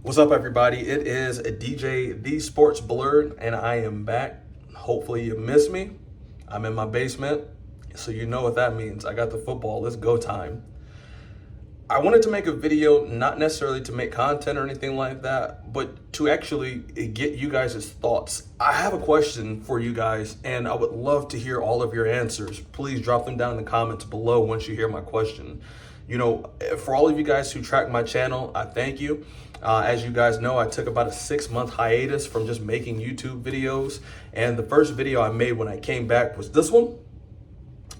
What's up, everybody? It is DJ The Sports Blurred, and I am back. Hopefully you miss me. I'm in my basement, so you know what that means. I got the football. Let's go time. I wanted to make a video, not necessarily to make content or anything like that, but to actually get you guys' thoughts. I have a question for you guys, and I would love to hear all of your answers. Please drop them down in the comments below once you hear my question. You know, for all of you guys who track my channel, I thank you. As you guys know, I took about a 6-month hiatus from just making YouTube videos. And the first video I made when I came back was this one.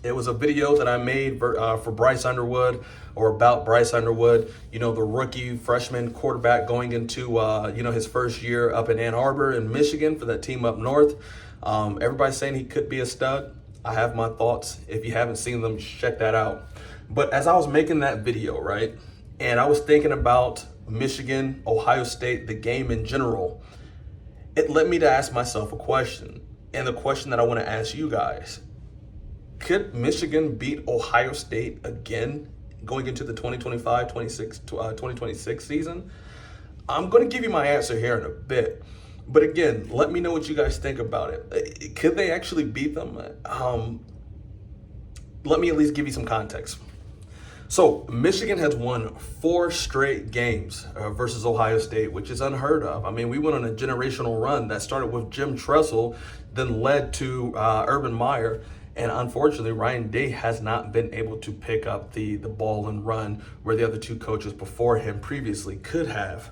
It was a video that I made for Bryce Underwood, or about Bryce Underwood, you know, the rookie freshman quarterback going into, his first year up in Ann Arbor in Michigan for that team up north. Everybody's saying he could be a stud. I have my thoughts. If you haven't seen them, check that out. But as I was making that video, right, and I was thinking about Michigan, Ohio State, the game in general, it led me to ask myself a question. And the question that I want to ask you guys: could Michigan beat Ohio State again going into the 2025-2026 season? I'm going to give you my answer here in a bit. But again, let me know what you guys think about it. Could they actually beat them? Let me at least give you some context. So Michigan has won 4 straight games versus Ohio State, which is unheard of. I mean, we went on a generational run that started with Jim Tressel, then led to Urban Meyer. And unfortunately, Ryan Day has not been able to pick up the ball and run where the other 2 coaches before him previously could have.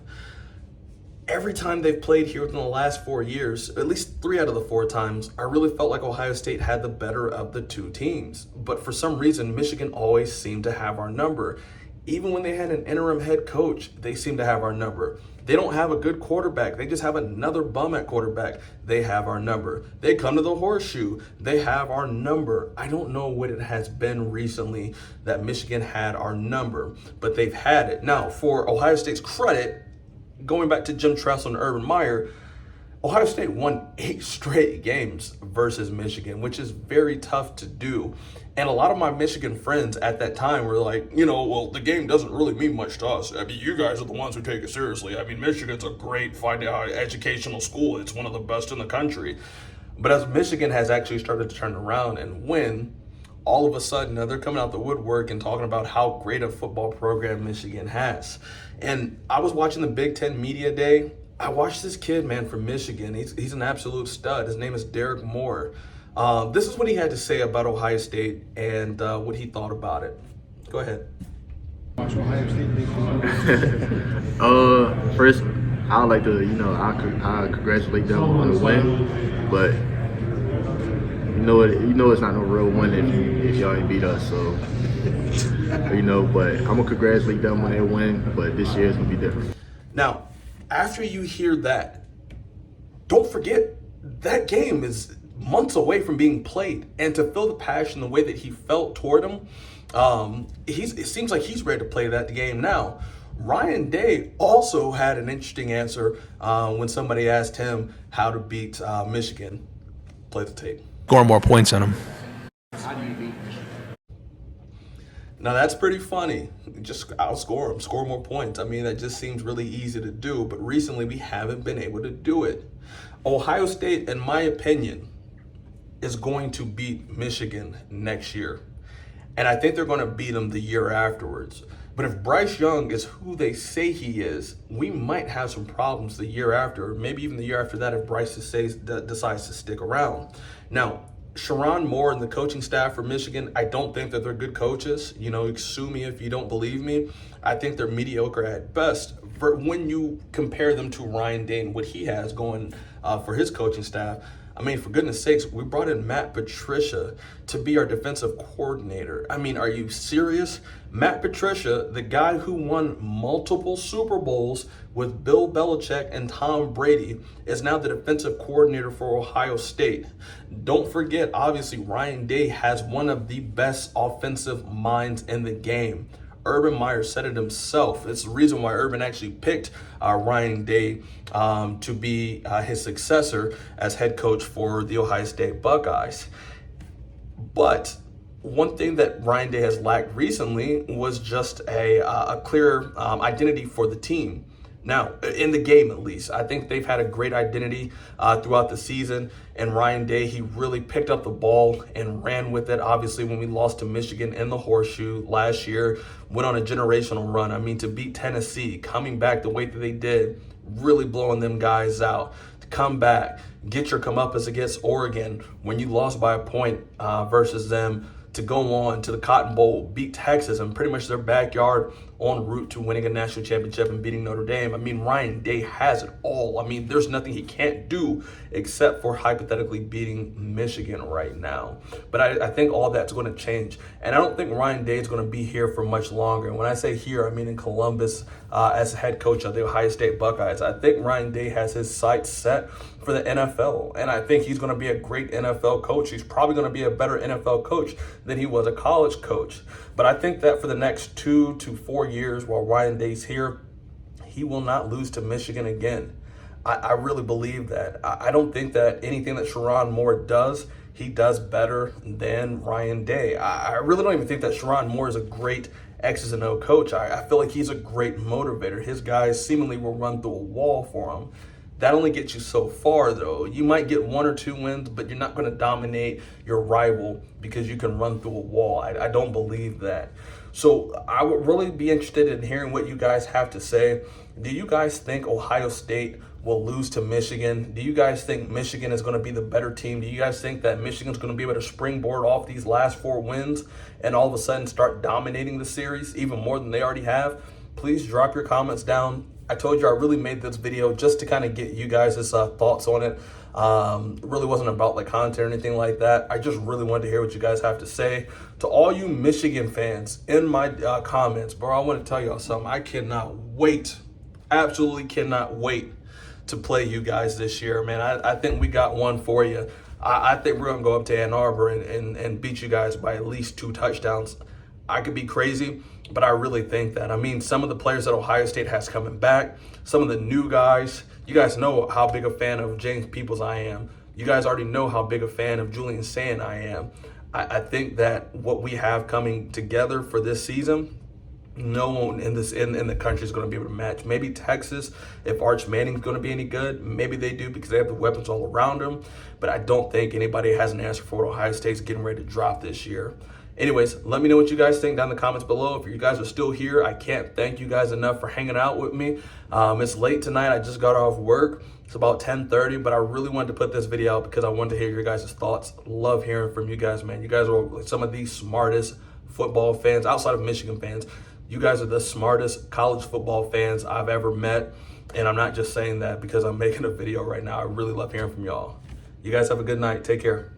Every time they've played here within the last 4 years, at least 3 out of the 4 times, I really felt like Ohio State had the better of the 2 teams. But for some reason, Michigan always seemed to have our number. Even when they had an interim head coach, they seemed to have our number. They don't have a good quarterback. They just have another bum at quarterback. They have our number. They come to the horseshoe. They have our number. I don't know what it has been recently that Michigan had our number, but they've had it. Now, for Ohio State's credit, going back to Jim Tressel and Urban Meyer, Ohio State won 8 straight games versus Michigan, which is very tough to do. And a lot of my Michigan friends at that time were like, well, the game doesn't really mean much to us. I mean, you guys are the ones who take it seriously. I mean, Michigan's a great educational school. It's one of the best in the country. But as Michigan has actually started to turn around and win, all of a sudden, they're coming out the woodwork and talking about how great a football program Michigan has. And I was watching the Big Ten Media Day. I watched this kid, man, from Michigan. He's an absolute stud. His name is Derek Moore. This is what he had to say about Ohio State and what he thought about it. Go ahead. Watch Ohio State beat First, I'd like to, I congratulate them on the win, but you know it's not no real win if y'all ain't beat us. So, but I'm gonna congratulate them when they win. But this year is gonna be different. Now, after you hear that, don't forget that game is months away from being played, and to feel the passion the way that he felt toward him, it seems like he's ready to play that game now. Ryan Day also had an interesting answer when somebody asked him how to beat Michigan. Play the tape. Score more points on them. How do you beat? Now that's pretty funny. Just outscore them, score more points. I mean, that just seems really easy to do, but recently we haven't been able to do it. Ohio State, in my opinion, is going to beat Michigan next year. And I think they're going to beat them the year afterwards. But if Bryce Young is who they say he is, we might have some problems the year after, or maybe even the year after that if Bryce decides to stick around. Now, Sharon Moore and the coaching staff for Michigan, I don't think that they're good coaches. Sue me if you don't believe me. I think they're mediocre at best. When you compare them to Ryan Day and what he has going for his coaching staff, I mean, for goodness sakes, we brought in Matt Patricia to be our defensive coordinator. I mean, are you serious? Matt Patricia, the guy who won multiple Super Bowls with Bill Belichick and Tom Brady, is now the defensive coordinator for Ohio State. Don't forget, obviously, Ryan Day has one of the best offensive minds in the game. Urban Meyer said it himself. It's the reason why Urban actually picked Ryan Day to be his successor as head coach for the Ohio State Buckeyes. But one thing that Ryan Day has lacked recently was just a clear identity for the team. Now, in the game at least, I think they've had a great identity throughout the season. And Ryan Day, he really picked up the ball and ran with it. Obviously, when we lost to Michigan in the Horseshoe last year, went on a generational run. I mean, to beat Tennessee, coming back the way that they did, really blowing them guys out. To come back, get your comeuppance against Oregon when you lost by a point versus them, to go on to the Cotton Bowl, beat Texas, and pretty much their backyard, en route to winning a national championship and beating Notre Dame. I mean, Ryan Day has it all. I mean, there's nothing he can't do except for hypothetically beating Michigan right now. But I think all that's going to change. And I don't think Ryan Day is going to be here for much longer. And when I say here, I mean in Columbus as head coach of the Ohio State Buckeyes. I think Ryan Day has his sights set for the NFL. And I think he's going to be a great NFL coach. He's probably going to be a better NFL coach than he was a college coach. But I think that for the next 2 to 4 years while Ryan Day's here, he will not lose to Michigan again. I really believe that. I don't think that anything that Sherrone Moore does, he does better than Ryan Day. I really don't even think that Sherrone Moore is a great X's and O coach. I feel like he's a great motivator. His guys seemingly will run through a wall for him. That only gets you so far, though. You might get 1 or 2 wins, but you're not going to dominate your rival because you can run through a wall. I don't believe that. So I would really be interested in hearing what you guys have to say. Do you guys think Ohio State will lose to Michigan? Do you guys think Michigan is going to be the better team? Do you guys think that Michigan's going to be able to springboard off these last 4 wins and all of a sudden start dominating the series even more than they already have? Please drop your comments down. I told you I really made this video just to kind of get you guys' thoughts on it. It really wasn't about like content or anything like that. I just really wanted to hear what you guys have to say. To all you Michigan fans in my comments, bro, I want to tell y'all something. I cannot wait, absolutely cannot wait to play you guys this year, man. I think we got one for you. I think we're going to go up to Ann Arbor and beat you guys by at least 2 touchdowns. I could be crazy, but I really think that. I mean, some of the players that Ohio State has coming back, some of the new guys, you guys know how big a fan of James Peoples I am. You guys already know how big a fan of Julian Sand I am. I think that what we have coming together for this season, no one in the country is going to be able to match. Maybe Texas, if Arch Manning's going to be any good, maybe they do because they have the weapons all around them. But I don't think anybody has an answer for what Ohio State's getting ready to drop this year. Anyways, let me know what you guys think down in the comments below. If you guys are still here, I can't thank you guys enough for hanging out with me. It's late tonight. I just got off work. It's about 10:30, but I really wanted to put this video out because I wanted to hear your guys' thoughts. Love hearing from you guys, man. You guys are some of the smartest football fans outside of Michigan fans. You guys are the smartest college football fans I've ever met. And I'm not just saying that because I'm making a video right now. I really love hearing from y'all. You guys have a good night. Take care.